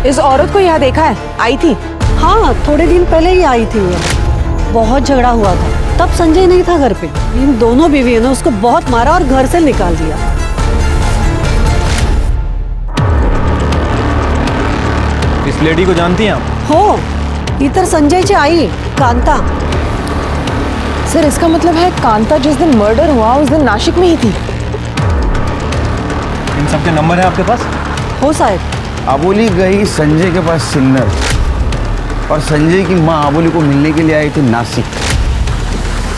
[SPEAKER 11] इस औरत को यहाँ देखा है? आई थी?
[SPEAKER 16] हाँ, थोड़े दिन पहले ही आई थी। वो बहुत झगड़ा हुआ था, तब संजय नहीं था घर पे। इन दोनों बीवियों ने उसको बहुत मारा और घर से निकाल दिया।
[SPEAKER 12] इस लेडी को जानती हैं आप?
[SPEAKER 16] हो, इतर संजयची आई कांता।
[SPEAKER 11] सर इसका मतलब है कांता जिस दिन मर्डर हुआ उस दिन नासिक में ही थी।
[SPEAKER 12] इन सबके नंबर है आपके पास?
[SPEAKER 16] हो साहब।
[SPEAKER 2] अबोली गई संजय के पास सिन्नर, और संजय की माँ अबोली को मिलने के लिए आई थी नासिक।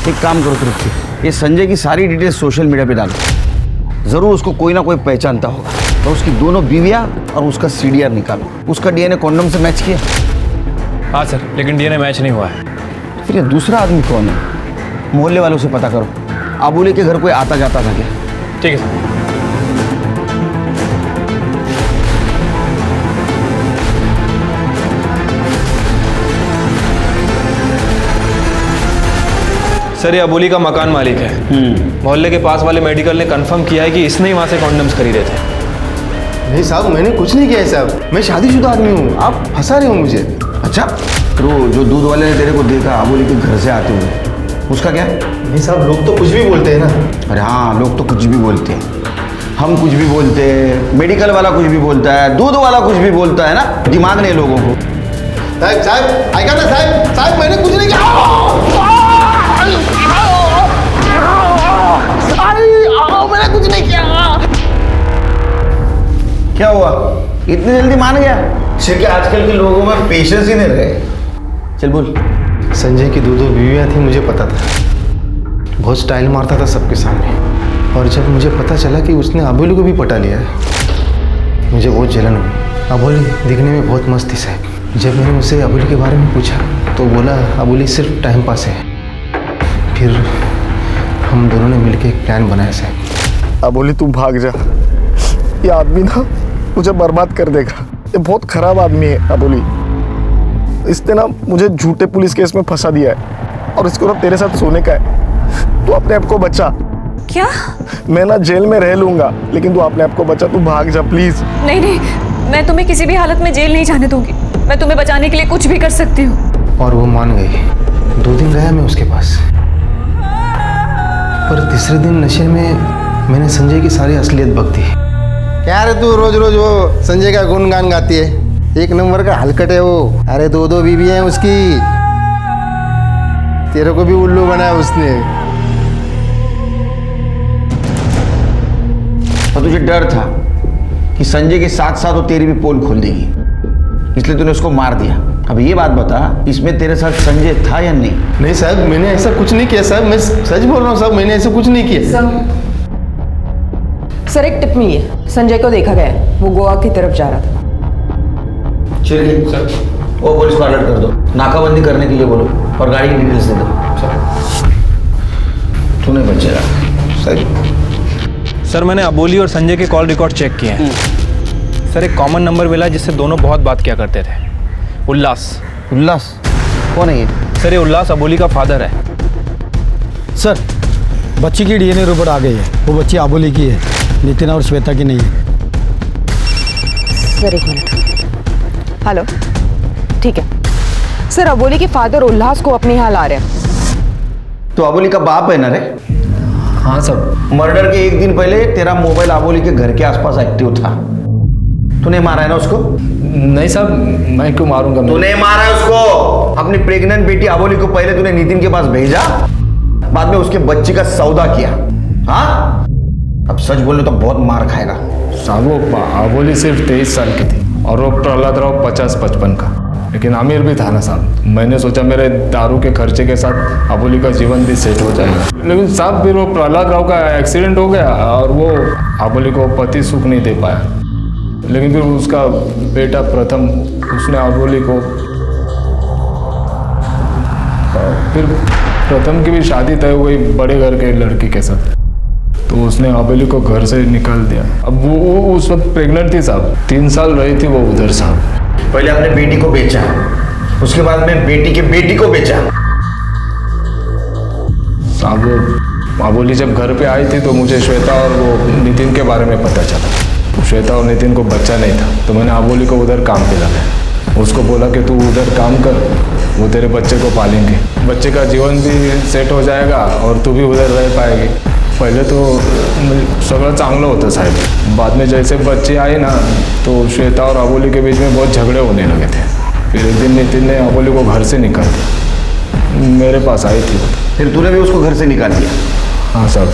[SPEAKER 2] एक काम करो तृप्ति, ये संजय की सारी डिटेल्स सोशल मीडिया पे डालो। ज़रूर उसको कोई ना कोई पहचानता होगा। तो उसकी दोनों बीवियाँ और उसका CDR निकालो। उसका DNA कॉन्डम से मैच किया?
[SPEAKER 12] हाँ सर, लेकिन DNA मैच नहीं हुआ है।
[SPEAKER 2] फिर ये दूसरा आदमी कौन है? मोहल्ले वालों से पता करो। अबोली के घर कोई आता जाता था क्या?
[SPEAKER 12] ठीक है सर। सर ये अबोली का मकान मालिक है। मोहल्ले के पास वाले मेडिकल ने कंफर्म किया है कि इसने ही वहाँ से कॉन्डम्स खरीदे थे।
[SPEAKER 3] नहीं साहब, मैंने कुछ नहीं किया है साहब। मैं शादीशुदा आदमी हूँ, आप फंसा रहे हो मुझे।
[SPEAKER 2] अच्छा, तो जो दूध वाले ने तेरे को देखा अबोली के घर से आते हुए, उसका क्या?
[SPEAKER 3] नहीं साहब, लोग तो कुछ भी बोलते हैं ना।
[SPEAKER 2] अरे हाँ, लोग तो कुछ भी बोलते हैं। हम कुछ भी बोलते हैं, मेडिकल वाला कुछ भी बोलता है, दूध वाला कुछ भी बोलता है ना। दिमाग नहीं लोगों को।
[SPEAKER 3] साहब आएगा ना साहब? साहब मैंने कुछ नहीं किया। मैंने कुछ नहीं किया।
[SPEAKER 2] क्या हुआ? इतनी जल्दी मान गया? सिर्फ आजकल के लोगों में पेशेंस ही नहीं रहे। चल बोल।
[SPEAKER 3] संजय की 2 बीवियाँ थी, मुझे पता था। बहुत स्टाइल मारता था सबके सामने, और जब मुझे पता चला कि उसने अबोली को भी पटा लिया है, मुझे बहुत जलन हुई। अबोली दिखने में बहुत मस्त थी साहब। जब मैंने उससे अबोली के बारे में पूछा तो बोला अबोली सिर्फ टाइम पास है। फिर हम दोनों ने मिलकर एक प्लान बनाया साहब।
[SPEAKER 17] अबोली तू भाग जा, ये आदमी ना मुझे बर्बाद कर देगा। ये बहुत खराब आदमी है अबोली। इसने ना मुझे झूठे पुलिस केस में फंसा दिया है और इसको ना तेरे साथ सोने का है। तू अपने आप को बचा।
[SPEAKER 8] क्या?
[SPEAKER 17] मैं ना जेल में रह लूंगा, लेकिन तू अपने आप को बचा। तू भाग जा प्लीज।
[SPEAKER 8] नहीं नहीं, मैं तुम्हें किसी भी हालत में जेल नहीं जाने दूंगी। मैं तुम्हें बचाने के लिए कुछ भी कर सकती हूँ।
[SPEAKER 3] और वो मान गई। 2 दिन गया मैं उसके पास।
[SPEAKER 12] पर तीसरे दिन नशे में मैंने संजय की सारी असलियत बक दी।
[SPEAKER 18] क्या रे तू रोज रोज वो संजय का गुणगान गाती है? एक नंबर का हलकट है वो। अरे 2 बीवी हैं उसकी। तेरे को भी उल्लू बनाया उसने।
[SPEAKER 2] और तुझे डर था कि संजय के साथ साथ वो तेरी भी पोल खोल देगी, इसलिए तूने उसको मार दिया। अब ये बात बता, इसमें तेरे साथ संजय था या नहीं?
[SPEAKER 18] नहीं साहब, मैंने ऐसा कुछ नहीं किया साहब, मैं सच बोल रहा हूँ साहब, मैंने ऐसा कुछ नहीं किया।
[SPEAKER 11] सर एक टिप मिली है, संजय को देखा गया है, वो गोवा की तरफ जा रहा था।
[SPEAKER 2] चलिए सर, वो पुलिस को अलर्ट कर दो, नाकाबंदी करने के लिए बोलो और गाड़ी की डिटेल्स दे दो। तूने बचेगा सर।
[SPEAKER 12] सर मैंने अबोली और संजय के कॉल रिकॉर्ड चेक किए हैं। सर एक कॉमन नंबर मिला जिससे दोनों बहुत बात किया करते थे। उल्लास।
[SPEAKER 18] उल्लास कौन है ये?
[SPEAKER 12] सर ये उल्लास अबोली का फादर है।
[SPEAKER 19] सर बच्ची की डीएनए रिपोर्ट आ गई है, वो बच्ची अबोली की है, नितिन और श्वेता की नहीं है।
[SPEAKER 11] सर एक मिनट। हेलो, ठीक है सर, अबोली के फादर उल्लास को अपने यहाँ ला रहे हैं।
[SPEAKER 2] तो अबोली का बाप है ना रे?
[SPEAKER 3] हाँ सर।
[SPEAKER 2] मर्डर के एक दिन पहले तेरा मोबाइल अबोली के घर के आसपास एक्टिव था। तूने मारा है ना उसको?
[SPEAKER 3] नहीं साहब, मैं क्यों मारूंगा?
[SPEAKER 2] तूने मारा है उसको। अपनी प्रेग्नेंट बेटी अबोली को पहले तूने नितिन के पास भेजा, बाद में उसके बच्चे का सौदा किया। हाँ, अब सच बोले तो बहुत मार खाएगा।
[SPEAKER 3] साहब वो अबोली सिर्फ 23 साल की थी और वो प्रहलाद राव 50-55 का, लेकिन आमिर भी था ना साहब। मैंने सोचा मेरे दारू के खर्चे के साथ अबोली का जीवन भी सेट हो जाएगा, लेकिन साहब फिर वो प्रहलाद राव का एक्सीडेंट हो गया और वो अबोली को पति सुख नहीं दे पाया। लेकिन फिर उसका बेटा प्रथम, उसने अबोली को, फिर प्रथम की भी शादी तय हो गई बड़े घर के लड़की के साथ, तो उसने अबोली को घर से निकाल दिया। अब वो उस वक्त प्रेग्नेंट थी साहब, 3 साल रही थी वो उधर साहब।
[SPEAKER 2] पहले अपने बेटी को बेचा, उसके बाद में बेटी के बेटी को बेचा।
[SPEAKER 3] साहब वो अबोली जब घर पे आई थी तो मुझे श्वेता और वो नितिन के बारे में पता चला। श्वेता और नितिन को बच्चा नहीं था, तो मैंने अबोली को उधर काम पे लगाया। उसको बोला कि तू उधर काम कर, वो तेरे बच्चे को पालेंगे, बच्चे का जीवन भी सेट हो जाएगा और तू भी उधर रह पाएगी। पहले तो सगळं चांगलं होतं साहेब, बाद में जैसे बच्चे आए ना तो श्वेता और अबोली के बीच में बहुत झगड़े होने लगे थे। फिर एक दिन नितिन ने अबोली को घर से निकाल दिया, मेरे पास आई थी।
[SPEAKER 2] फिर तूने भी उसको घर से निकाल दिया?
[SPEAKER 3] हाँ साहब।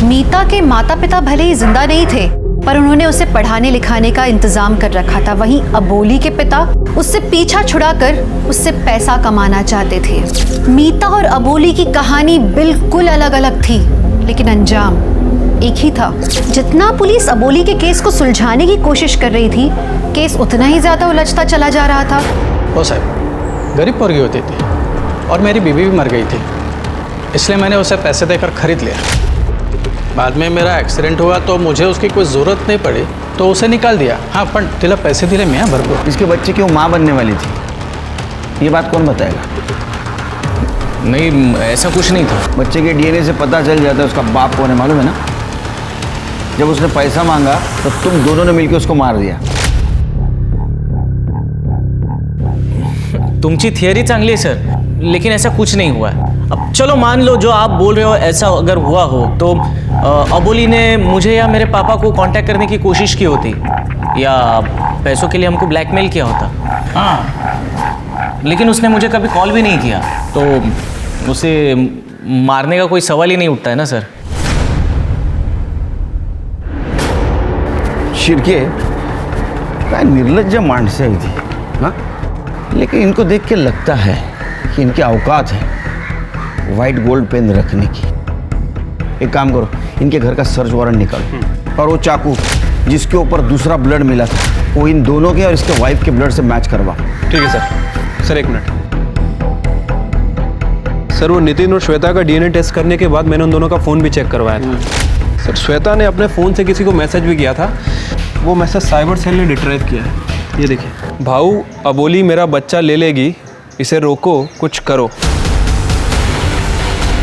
[SPEAKER 20] मीता के माता पिता भले ही जिंदा नहीं थे, पर उन्होंने उसे पढ़ाने लिखाने का इंतजाम कर रखा था। वहीं अबोली के पिता उससे पीछा छुड़ाकर उससे पैसा कमाना चाहते थे। मीता और अबोली की कहानी बिल्कुल अलग अलग थी, लेकिन अंजाम एक ही था। जितना पुलिस अबोली के केस को सुलझाने की कोशिश कर रही थी, केस उतना ही ज्यादा उलझता चला जा रहा था।
[SPEAKER 5] ओ साहब, गरीब पोरगी होती थी और मेरी बीवी भी मर गई थी, इसलिए मैंने उसे पैसे देकर खरीद लिया। बाद में मेरा एक्सीडेंट हुआ तो मुझे उसकी कोई ज़रूरत नहीं पड़ी, तो उसे निकाल दिया। हाँ, पण तिला पैसे दिले मैं भरपूर।
[SPEAKER 2] इसके बच्चे की वो माँ बनने वाली थी, ये बात कौन बताएगा?
[SPEAKER 14] नहीं, ऐसा कुछ नहीं था।
[SPEAKER 2] बच्चे के डीएनए से पता चल जाता है उसका बाप कौन है, मालूम है ना? जब उसने पैसा मांगा तो तुम दोनों ने मिलकर उसको मार दिया।
[SPEAKER 14] तुमची थियरी चांगली है सर, लेकिन ऐसा कुछ नहीं हुआ है। अब चलो मान लो जो आप बोल रहे हो ऐसा अगर हुआ हो, तो अबोली ने मुझे या मेरे पापा को कांटेक्ट करने की कोशिश की होती, या पैसों के लिए हमको ब्लैकमेल किया होता। हाँ, लेकिन उसने मुझे कभी कॉल भी नहीं किया, तो उसे मारने का कोई सवाल ही नहीं उठता है ना सर।
[SPEAKER 2] शिरके काय निर्लज्ज माणसे आहे ती, हाँ? लेकिन इनको देख के लगता है कि इनकी औकात है वाइट गोल्ड पेन रखने की। एक काम करो, इनके घर का सर्च वारंट निकालो और वो चाकू जिसके ऊपर दूसरा ब्लड मिला था वो इन दोनों के और इसके वाइफ के ब्लड से मैच करवाओ।
[SPEAKER 12] ठीक है सर। सर एक मिनट सर, वो नितिन और श्वेता का डीएनए टेस्ट करने के बाद मैंने उन दोनों का फ़ोन भी चेक करवाया था। सर श्वेता ने अपने फ़ोन से किसी को मैसेज भी किया था, वो मैसेज साइबर सेल ने डिट्राइव किया है। ये देखिए, भाऊ अबोली मेरा बच्चा ले लेगी, इसे रोको, कुछ करो।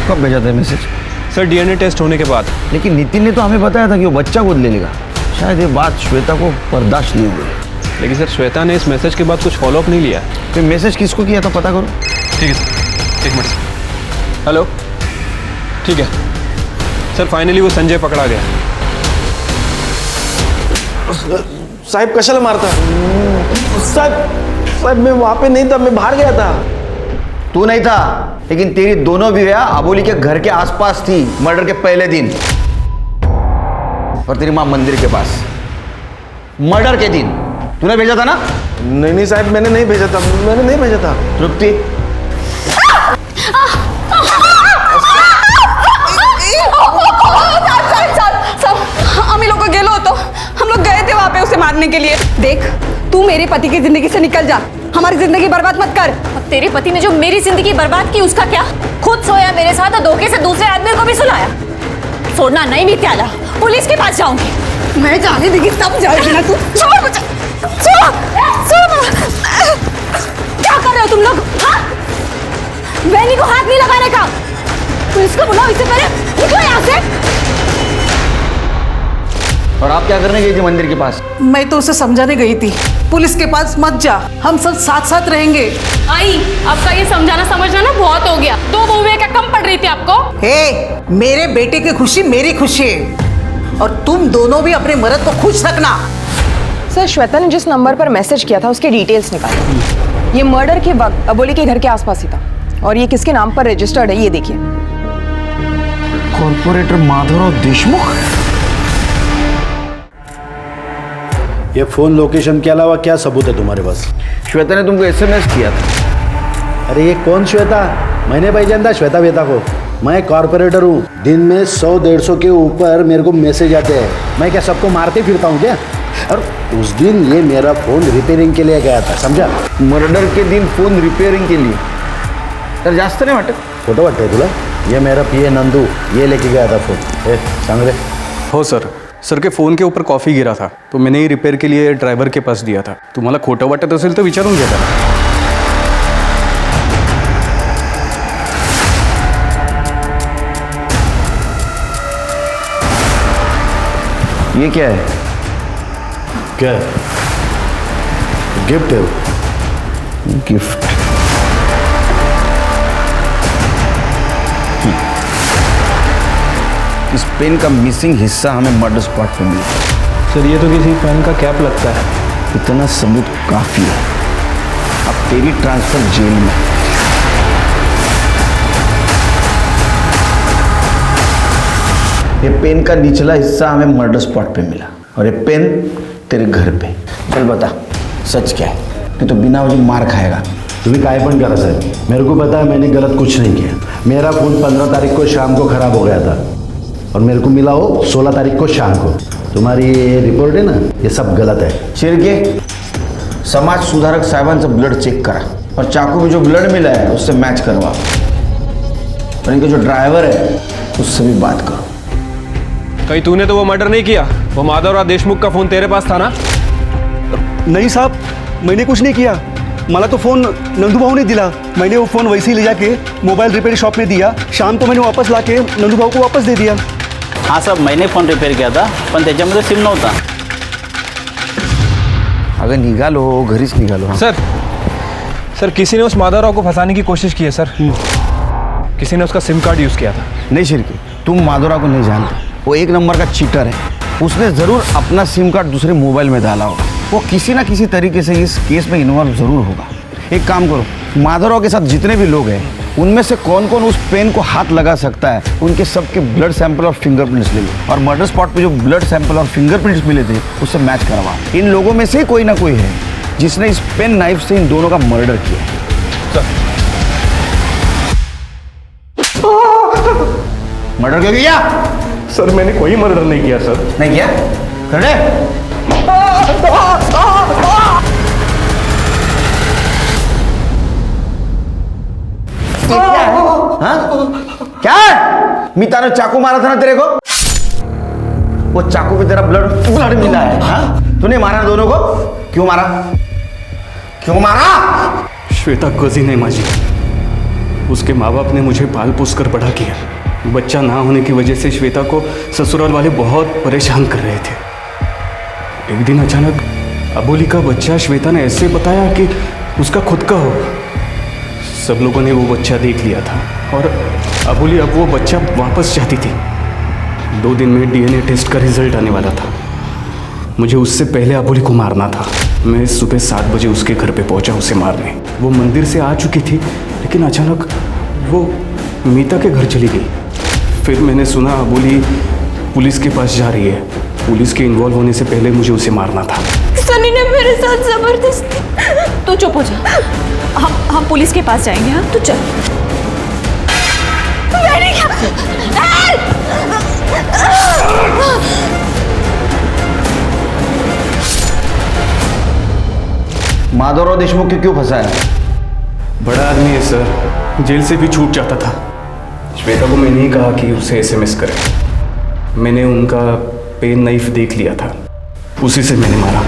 [SPEAKER 2] कब भेजा था मैसेज?
[SPEAKER 12] सर डीएनए टेस्ट होने के बाद।
[SPEAKER 2] लेकिन नितिन ने तो हमें बताया था कि वो बच्चा गोद ले लेगा। शायद ये बात श्वेता को बर्दाश्त नहीं हुई।
[SPEAKER 12] लेकिन सर श्वेता ने इस मैसेज के बाद कुछ फॉलोअप नहीं लिया।
[SPEAKER 2] तो मैसेज किसको किया था पता करो।
[SPEAKER 12] ठीक है सर, एक मिनट। हेलो ठीक है सर, फाइनली वो संजय पकड़ा गया।
[SPEAKER 3] साहब कशाला मारता? साहब मैं वहां पे नहीं था, मैं बाहर गया था।
[SPEAKER 2] तू नहीं था, लेकिन तेरी दोनों बीवियां अबोली के घर के आसपास थी मर्डर के पहले दिन, और तेरी मां मंदिर के पास मर्डर के दिन। तूने भेजा था ना?
[SPEAKER 3] नहीं साहब, मैंने नहीं भेजा था।
[SPEAKER 2] तृप्ति,
[SPEAKER 11] हम लोग को गेलो तो हम लोग गए थे वहां पे उसे मारने के लिए। देख, तू मेरे पति की जिंदगी से निकल जा, हमारी जिंदगी बर्बाद मत कर।
[SPEAKER 8] तेरे पति ने जो मेरी जिंदगी बर्बाद की उसका क्या? खुद सोया मेरे साथ और धोखे से दूसरे आदमी को भी सुलाया। छोड़ना नहीं मित्याला, पुलिस के पास जाऊंगी।
[SPEAKER 11] मैं जाने देगी तब जाएगी ना तू। छोड़ मुझे, छोड़। क्या कर रहे हो तुम लोग? हाँ? वैनी को हाथ नहीं लगाने का। पुलिस को बुलाओ, इससे पहले निकलो यहाँ से।
[SPEAKER 2] और आप क्या करने गई थी मंदिर के पास?
[SPEAKER 16] मैं तो उसे समझाने गई थी, पुलिस के पास मत जा, हम सब साथ साथ रहेंगे।
[SPEAKER 4] आई, आपका ये समझाना समझना ना बहुत हो गया। 2 बहुएं क्या कम पड़ रही थी आपको?
[SPEAKER 16] हे, मेरे बेटे की खुशी मेरी खुशी है, और तुम दोनों भी अपने मर्द को खुश रखना।
[SPEAKER 11] सर, श्वेता ने जिस नंबर पर मैसेज किया था उसके डिटेल्स निकाले। ये मर्डर के वक्त अबोली के घर के आसपास ही था, और ये किसके नाम पर रजिस्टर्ड है ये देखिए।
[SPEAKER 2] कॉर्पोरेटर माधवराव देशमुख।
[SPEAKER 1] ये फोन लोकेशन के अलावा क्या सबूत है तुम्हारे पास?
[SPEAKER 2] श्वेता ने तुमको SMS किया था।
[SPEAKER 1] अरे ये कौन श्वेता? मैंने भाई जानता श्वेता वेता को। मैं कॉर्पोरेटर हूँ, दिन में 100-150 के ऊपर मेरे को मैसेज आते हैं। मैं क्या सबको मारते फिरता हूँ क्या? और उस दिन ये मेरा फोन रिपेयरिंग के लिए गया था, समझा?
[SPEAKER 2] मर्डर के दिन फोन रिपेयरिंग के लिए? तर जास्त नाही वाटत?
[SPEAKER 1] खोटं वाटतंय तुला? ये मेरा PA नंदू ये लेके गया था फोन। सांग रे।
[SPEAKER 5] हो सर के फ़ोन के ऊपर कॉफ़ी गिरा था, तो मैंने ही रिपेयर के लिए ड्रायव्हर के पास दिया था। तुम्हाला खोटं वाटत असेल तर विचारून घ्या त्याला।
[SPEAKER 2] ये क्या है?
[SPEAKER 1] क्या है? गिफ्ट है।
[SPEAKER 2] गिफ्ट? इस पेन का मिसिंग हिस्सा हमें मर्डर स्पॉट पे मिला।
[SPEAKER 12] सर, ये तो किसी पेन का कैप लगता है।
[SPEAKER 2] इतना सबूत काफी है। अब तेरी ट्रांसफर जेल में। ये पेन का निचला हिस्सा हमें मर्डर स्पॉट पे मिला, और ये पेन तेरे घर पे। चल बता, सच क्या है? नहीं तो बिना वजह मार खाएगा।
[SPEAKER 1] तुम्हें काय पण करा सर, मेरे को पता है मैंने गलत कुछ नहीं किया। मेरा फोन 15 तारीख को शाम को खराब हो गया था, और मेरे को मिला हो 16 तारीख को शाम को। तुम्हारी ये रिपोर्ट है ना, ये सब गलत है।
[SPEAKER 2] शिर्के, समाज सुधारक साहेबांचं ब्लड चेक करा, और चाकू में जो ब्लड मिला है उससे मैच करवा, और इनका जो ड्राइवर है उससे भी बात करो।
[SPEAKER 12] कहीं तूने तो वो मर्डर नहीं किया? वो माधवराव देशमुख का फोन तेरे पास था ना?
[SPEAKER 19] नहीं साहब, मैंने कुछ नहीं किया। मला तो फ़ोन नंदू भाऊ ने दिला। मैंने वो फ़ोन वैसे ही ले जाके मोबाइल रिपेयर शॉप में दिया। शाम को मैंने वापस लाके नंदू भाऊ को वापस दे दिया।
[SPEAKER 21] हाँ साहब, मैंने फ़ोन रिपेयर किया था, पण त्याच्यामध्ये सिम नव्हता।
[SPEAKER 2] अगर निघालो घरीच निघालो।
[SPEAKER 12] सर किसी ने उस माधवराव को फंसाने की कोशिश की है सर। किसी ने उसका सिम कार्ड यूज़ किया था।
[SPEAKER 2] नहीं शिर्के, तुम माधवराव को नहीं जानते। वो 1 नंबर का चीटर है। उसने ज़रूर अपना सिम कार्ड दूसरे मोबाइल में डाला होगा। वो किसी ना किसी तरीके से इस केस में इन्वॉल्व ज़रूर होगा। एक काम करो, माधवराव के साथ जितने भी लोग हैं उनमें से कौन कौन उस पेन को हाथ लगा सकता है, उनके सबके ब्लड सैंपल और फिंगरप्रिंट्स ले लो, और मर्डर स्पॉट पे जो ब्लड सैंपल और फिंगरप्रिंट्स मिले थे उससे मैच करवा। इन लोगों में से कोई ना कोई है जिसने इस पेन नाइफ से इन दोनों का मर्डर किया है। मर्डर क्यों किया?
[SPEAKER 12] सर, मैंने कोई मर्डर नहीं किया सर।
[SPEAKER 2] नहीं किया? कर दे। क्या है? मीता ने चाकू मारा था ना तेरे को? वो चाकू पे तेरा ब्लड मिला है। हाँ? तूने मारा दोनों को? क्यों मारा? क्यों मारा?
[SPEAKER 5] श्वेता कजिन है माझी। उसके माँ बाप ने मुझे पाल पोस कर बड़ा किया। बच्चा ना होने की वजह से श्वेता को ससुराल वाले बहुत परेशान कर रहे थे। एक दिन अचानक अबोली का बच्चा श्वेता ने ऐसे बताया कि उसका खुद का हो। सब लोगों ने वो बच्चा देख लिया था, और
[SPEAKER 19] अबोली अब वो बच्चा वापस चाहती थी। 2 दिन में DNA टेस्ट का रिजल्ट आने वाला था। मुझे उससे पहले अबोली को मारना था। मैं सुबह 7 बजे उसके घर पे पहुंचा उसे मारने। वो मंदिर से आ चुकी थी, लेकिन अचानक वो मीता के घर चली गई। फिर मैंने सुना अबोली पुलिस के पास जा रही है। पुलिस के इन्वॉल्व होने से पहले मुझे उसे मारना था।
[SPEAKER 8] सनी ने मेरे साथ जबरदस्ती। तू चुप हो जा, हम पुलिस के पास जाएंगे। हाँ तू चल।
[SPEAKER 2] माधवराव देशमुख को क्यों फंसाया?
[SPEAKER 19] बड़ा आदमी है सर, जेल से भी छूट जाता था। श्वेता को मैंने ही कहा कि उसे SMS करे। मैंने उनका पेन नाइफ देख लिया था, उसी से मैंने मारा।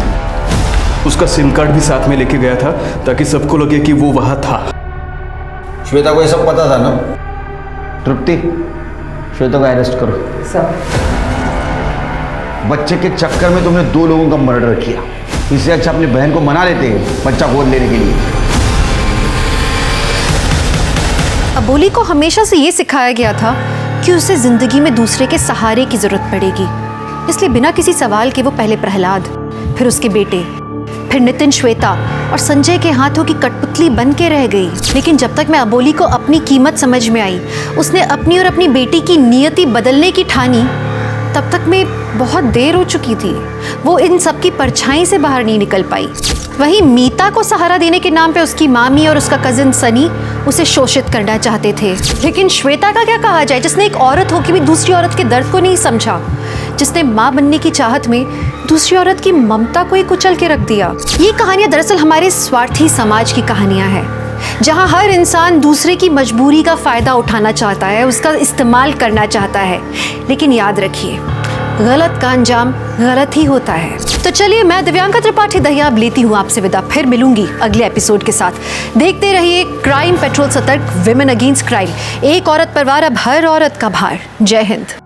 [SPEAKER 19] उसका सिम कार्ड भी साथ में लेके गया था ताकि सबको लगे कि वो वहां था।
[SPEAKER 2] श्वेता को ये सब पता था ना? तृप्ति, श्वेता को अरेस्ट करो।
[SPEAKER 11] सर
[SPEAKER 2] बच्चे के चक्कर में तुमने 2 लोगों का मर्डर किया। इससे अच्छा अपनी बहन को मना लेते बच्चा गोद लेने के लिए।
[SPEAKER 20] अबोली को हमेशा से ये सिखाया गया था कि उसे जिंदगी में दूसरे के सहारे की जरूरत पड़ेगी, इसलिए बिना किसी सवाल के वो पहले प्रहलाद, फिर उसके बेटे, फिर नितिन, श्वेता और संजय के हाथों की कठपुतली बन के रह गई। लेकिन जब तक मैं अबोली को अपनी कीमत समझ में आई, उसने अपनी और अपनी बेटी की नियति बदलने की ठानी, तब तक मैं बहुत देर हो चुकी थी। वो इन सब की परछाई से बाहर नहीं निकल पाई। वहीं मीता को सहारा देने के नाम पे उसकी मामी और उसका कजिन सनी उसे शोषित करना चाहते थे। लेकिन श्वेता का क्या कहा जाए, जिसने एक औरत होकर भी दूसरी औरत के दर्द को नहीं समझा, जिसने माँ बनने की चाहत में दूसरी औरत की ममता को ही कुचल के रख दिया। ये कहानियां दरअसल हमारे स्वार्थी समाज की कहानियां हैं, जहां हर इंसान दूसरे की मजबूरी का फायदा उठाना चाहता है, उसका इस्तेमाल करना चाहता है। लेकिन याद रखिए, गलत का अंजाम गलत ही होता है। तो चलिए, मैं दिव्यांका त्रिपाठी दहिया लेती हूँ आपसे विदा। फिर मिलूंगी अगले एपिसोड के साथ। देखते रहिए क्राइम पेट्रोल, सतर्क, विमेन अगेंस्ट क्राइम। एक औरत पर वार, अब हर औरत का भार। जय हिंद।